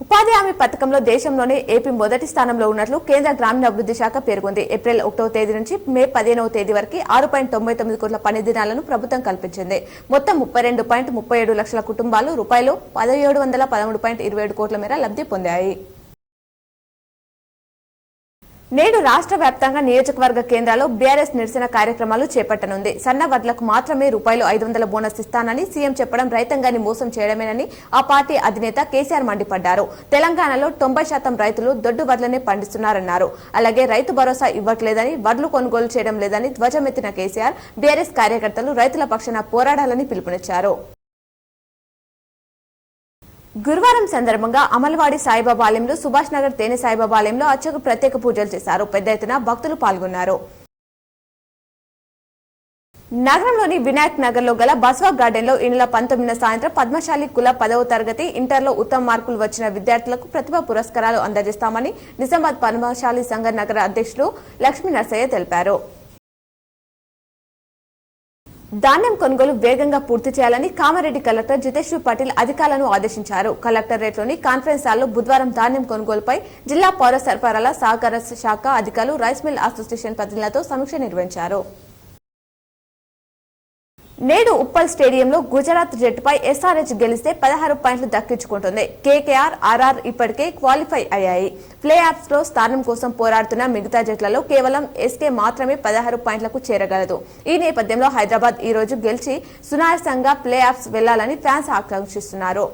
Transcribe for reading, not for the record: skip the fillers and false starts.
ఉపాధి హామీ పథకంలో దేశంలోనే ఏపీ మొదటి స్థానంలో ఉన్నట్లు కేంద్ర గ్రామీణాభివృద్ధి శాఖ పేర్కొంది. ఏప్రిల్ 1వ తేదీ నుంచి మే 15వ తేదీ వరకు 6.99 కోట్ల పని దినాలను ప్రభుత్వం కల్పించింది. మొత్తం 32.37 లక్షల కుటుంబాలు రూపాయలు 1713.27 కోట్ల మేర లబ్ధి పొందాయి. నేడు రాష్ట్ర వ్యాప్తంగా నియోజకవర్గ కేంద్రాల్లో బీఆర్ఎస్ నిరసన కార్యక్రమాలు చేపట్టనుంది. సన్న వడ్లకు మాత్రమే రూపాయలు 500 బోనస్ ఇస్తానని సీఎం చెప్పడం రైతాంగాన్ని మోసం చేయడమేనని ఆ పార్టీ అధినేత కేసీఆర్ మండిపడ్డారు. తెలంగాణలో 90% రైతులు దొడ్డు వడ్లనే పండిస్తున్నారన్నారు. అలాగే రైతు భరోసా ఇవ్వట్లేదని, వడ్లు కొనుగోలు చేయడం లేదని ధ్వజమెత్తిన కేసీఆర్ బీఆర్ఎస్ కార్యకర్తలు రైతుల పక్షాన పోరాడాలని పిలుపునిచ్చారు. గురువారం సందర్భంగా అమలవాడి సాయిబాబా ఆలయంలో, సుభాష్ నగర్ తేనె సాయిబాబా ఆలయంలో అర్చకు ప్రత్యేక పూజలు చేశారు. పెద్ద ఎత్తున భక్తులు పాల్గొన్నారు. నగరంలోని వినాయక్ నగర్ లో గల బస్వా గార్డెన్ లో ఈ నెల 19న సాయంత్రం పద్మశాలి కుల 10వ తరగతి ఇంటర్లో ఉత్తమ మార్కులు వచ్చిన విద్యార్థులకు ప్రతిభా పురస్కారాలు అందజేస్తామని నిజామాబాద్ పద్మశాలి సంఘ నగర అధ్యక్షులు లక్ష్మీ నరసయ్య తెలిపారు. ధాన్యం కొనుగోలు వేగంగా పూర్తి చేయాలని కామారెడ్డి కలెక్టర్ జితేశ్వర్ పాటిల్ అధికారులను ఆదేశించారు. కలెక్టరేట్లోని కాన్ఫరెన్స్ హాల్లో బుధవారం ధాన్యం కొనుగోలుపై జిల్లా పౌర సరఫరాల సహకార శాఖ అధికారులు, రైస్ మిల్ అసోసియేషన్ ప్రతినిధులతో సమీక్ష నిర్వహించారు. నేడు ఉప్పల్ స్టేడియంలో గుజరాత్ జట్టుపై ఎస్ఆర్హెచ్ గెలిస్తే 16 పాయింట్లు దక్కించుకుంటుంది. కేకేఆర్, ఆర్ఆర్ ఇప్పటికే క్వాలిఫై అయ్యాయి. ప్లే ఆఫ్స్ లో స్థానం కోసం పోరాడుతున్న మిగతా జట్లలో కేవలం ఎస్కే మాత్రమే 16 పాయింట్లకు చేరగలదు. ఈ నేపథ్యంలో హైదరాబాద్ ఈ రోజు గెలిచి సునాయాసంగా ప్లే ఆఫ్స్ వెళ్లాలని ఫ్యాన్స్ ఆకాంక్షిస్తున్నారు.